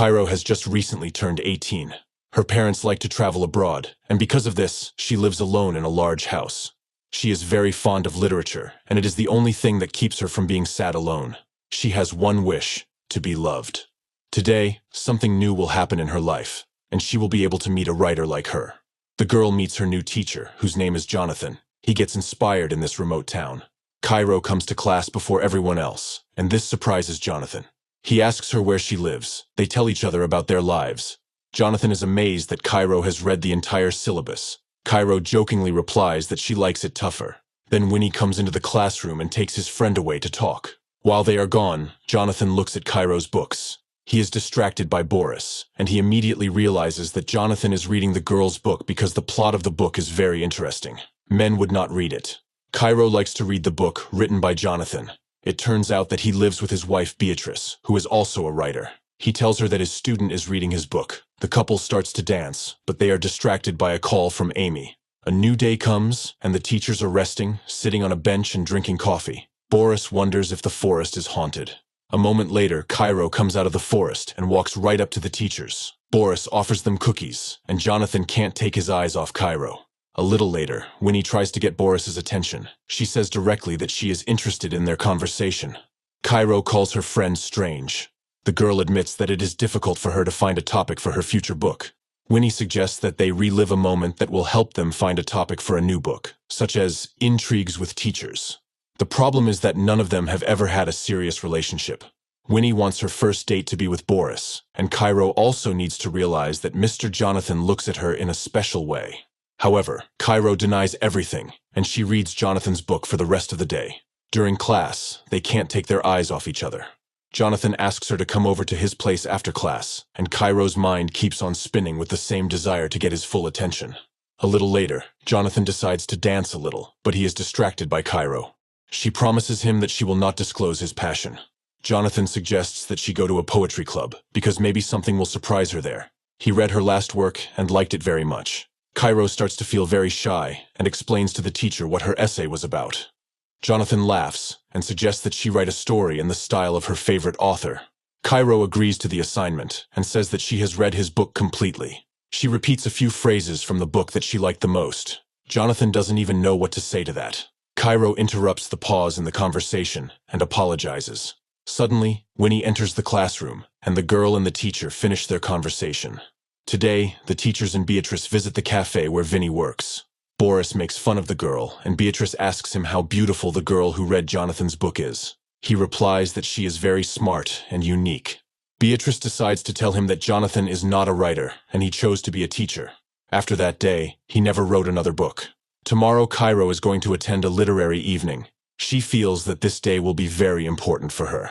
Cairo has just recently turned 18. Her parents like to travel abroad, and because of this, she lives alone in a large house. She is very fond of literature, and it is the only thing that keeps her from being sad alone. She has one wish: to be loved. Today, something new will happen in her life, and she will be able to meet a writer like her. The girl meets her new teacher, whose name is Jonathan. He gets inspired in this remote town. Cairo comes to class before everyone else, and this surprises Jonathan. He asks her where she lives. They tell each other about their lives. Jonathan is amazed that Cairo has read the entire syllabus. Cairo jokingly replies that she likes it tougher. Then Winnie comes into the classroom and takes his friend away to talk. While they are gone, Jonathan looks at Cairo's books. He is distracted by Boris, and he immediately realizes that Jonathan is reading the girl's book because the plot of the book is very interesting. Men would not read it. Cairo likes to read the book written by Jonathan. It turns out that he lives with his wife Beatrice, who is also a writer. He tells her that his student is reading his book. The couple starts to dance, but they are distracted by a call from Amy. A new day comes, and the teachers are resting, sitting on a bench and drinking coffee. Boris wonders if the forest is haunted. A moment later, Cairo comes out of the forest and walks right up to the teachers. Boris offers them cookies, and Jonathan can't take his eyes off Cairo. A little later, Winnie tries to get Boris's attention. She says directly that she is interested in their conversation. Cairo calls her friend strange. The girl admits that it is difficult for her to find a topic for her future book. Winnie suggests that they relive a moment that will help them find a topic for a new book, such as intrigues with teachers. The problem is that none of them have ever had a serious relationship. Winnie wants her first date to be with Boris, and Cairo also needs to realize that Mr. Jonathan looks at her in a special way. However, Cairo denies everything, and she reads Jonathan's book for the rest of the day. During class, they can't take their eyes off each other. Jonathan asks her to come over to his place after class, and Cairo's mind keeps on spinning with the same desire to get his full attention. A little later, Jonathan decides to dance a little, but he is distracted by Cairo. She promises him that she will not disclose his passion. Jonathan suggests that she go to a poetry club, because maybe something will surprise her there. He read her last work and liked it very much. Cairo starts to feel very shy and explains to the teacher what her essay was about. Jonathan laughs and suggests that she write a story in the style of her favorite author. Cairo agrees to the assignment and says that she has read his book completely. She repeats a few phrases from the book that she liked the most. Jonathan doesn't even know what to say to that. Cairo interrupts the pause in the conversation and apologizes. Suddenly, Winnie enters the classroom, and the girl and the teacher finish their conversation. Today, the teachers and Beatrice visit the cafe where Vinnie works. Boris makes fun of the girl, and Beatrice asks him how beautiful the girl who read Jonathan's book is. He replies that she is very smart and unique. Beatrice decides to tell him that Jonathan is not a writer, and he chose to be a teacher. After that day, he never wrote another book. Tomorrow, Cairo is going to attend a literary evening. She feels that this day will be very important for her.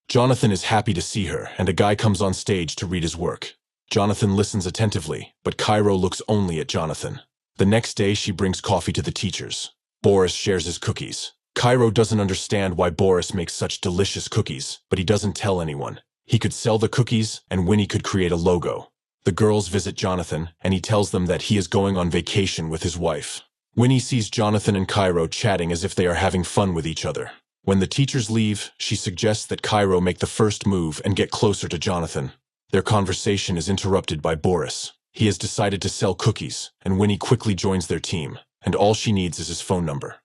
Jonathan is happy to see her, and a guy comes on stage to read his work. Jonathan listens attentively, but Cairo looks only at Jonathan. The next day, she brings coffee to the teachers. Boris shares his cookies. Cairo doesn't understand why Boris makes such delicious cookies, but he doesn't tell anyone. He could sell the cookies, and Winnie could create a logo. The girls visit Jonathan, and he tells them that he is going on vacation with his wife. Winnie sees Jonathan and Cairo chatting as if they are having fun with each other. When the teachers leave, she suggests that Cairo make the first move and get closer to Jonathan. Their conversation is interrupted by Boris. He has decided to sell cookies, and Winnie quickly joins their team, and all she needs is his phone number.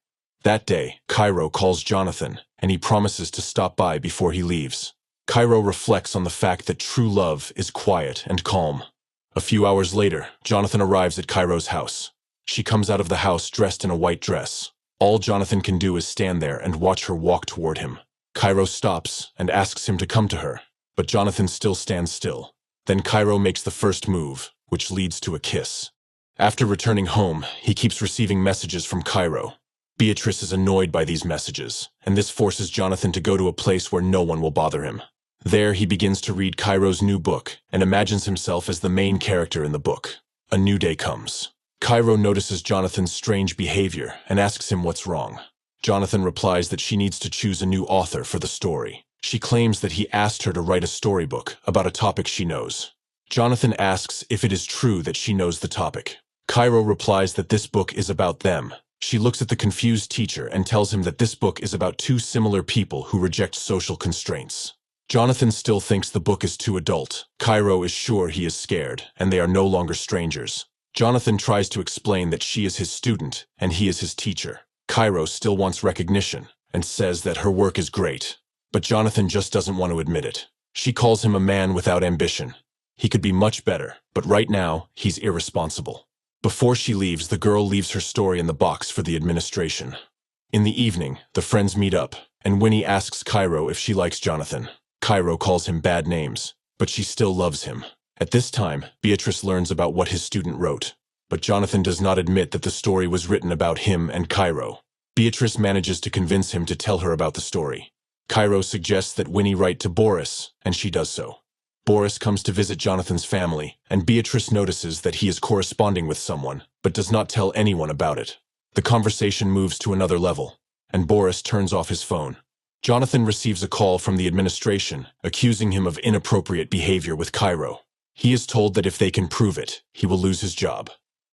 That day, Cairo calls Jonathan, and he promises to stop by before he leaves. Cairo reflects on the fact that true love is quiet and calm. A few hours later, Jonathan arrives at Cairo's house. She comes out of the house dressed in a white dress. All Jonathan can do is stand there and watch her walk toward him. Cairo stops and asks him to come to her, but Jonathan still stands still. Then Cairo makes the first move, which leads to a kiss. After returning home, he keeps receiving messages from Cairo. Beatrice is annoyed by these messages, and this forces Jonathan to go to a place where no one will bother him. There, he begins to read Cairo's new book and imagines himself as the main character in the book. A new day comes. Cairo notices Jonathan's strange behavior and asks him what's wrong. Jonathan replies that she needs to choose a new author for the story. She claims that he asked her to write a storybook about a topic she knows. Jonathan asks if it is true that she knows the topic. Cairo replies that this book is about them. She looks at the confused teacher and tells him that this book is about two similar people who reject social constraints. Jonathan still thinks the book is too adult. Cairo is sure he is scared, and they are no longer strangers. Jonathan tries to explain that she is his student, and he is his teacher. Cairo still wants recognition, and says that her work is great. But Jonathan just doesn't want to admit it. She calls him a man without ambition. He could be much better, but right now, he's irresponsible. Before she leaves, the girl leaves her story in the box for the administration. In the evening, the friends meet up, and Winnie asks Cairo if she likes Jonathan. Cairo calls him bad names, but she still loves him. At this time, Beatrice learns about what his student wrote, but Jonathan does not admit that the story was written about him and Cairo. Beatrice manages to convince him to tell her about the story. Cairo suggests that Winnie write to Boris, and she does so. Boris comes to visit Jonathan's family, and Beatrice notices that he is corresponding with someone, but does not tell anyone about it. The conversation moves to another level, and Boris turns off his phone. Jonathan receives a call from the administration, accusing him of inappropriate behavior with Cairo. He is told that if they can prove it, he will lose his job.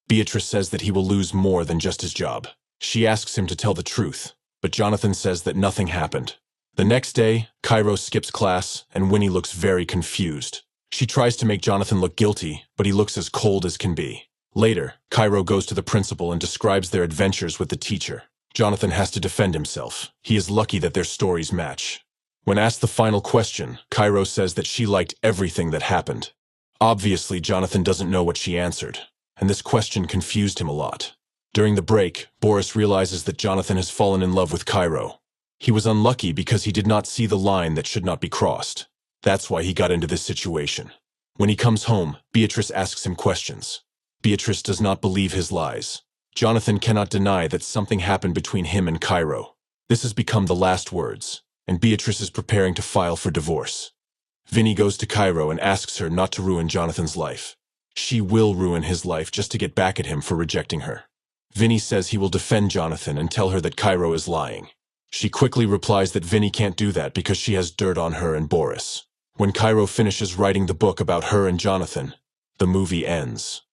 Beatrice says that he will lose more than just his job. She asks him to tell the truth, but Jonathan says that nothing happened. The next day, Cairo skips class, and Winnie looks very confused. She tries to make Jonathan look guilty, but he looks as cold as can be. Later, Cairo goes to the principal and describes their adventures with the teacher. Jonathan has to defend himself. He is lucky that their stories match. When asked the final question, Cairo says that she liked everything that happened. Obviously, Jonathan doesn't know what she answered, and this question confused him a lot. During the break, Boris realizes that Jonathan has fallen in love with Cairo. He was unlucky because he did not see the line that should not be crossed. That's why he got into this situation. When he comes home, Beatrice asks him questions. Beatrice does not believe his lies. Jonathan cannot deny that something happened between him and Cairo. This has become the last words, and Beatrice is preparing to file for divorce. Vinny goes to Cairo and asks her not to ruin Jonathan's life. She will ruin his life just to get back at him for rejecting her. Vinny says he will defend Jonathan and tell her that Cairo is lying. She quickly replies that Vinny can't do that because she has dirt on her and Boris. When Cairo finishes writing the book about her and Jonathan, the movie ends.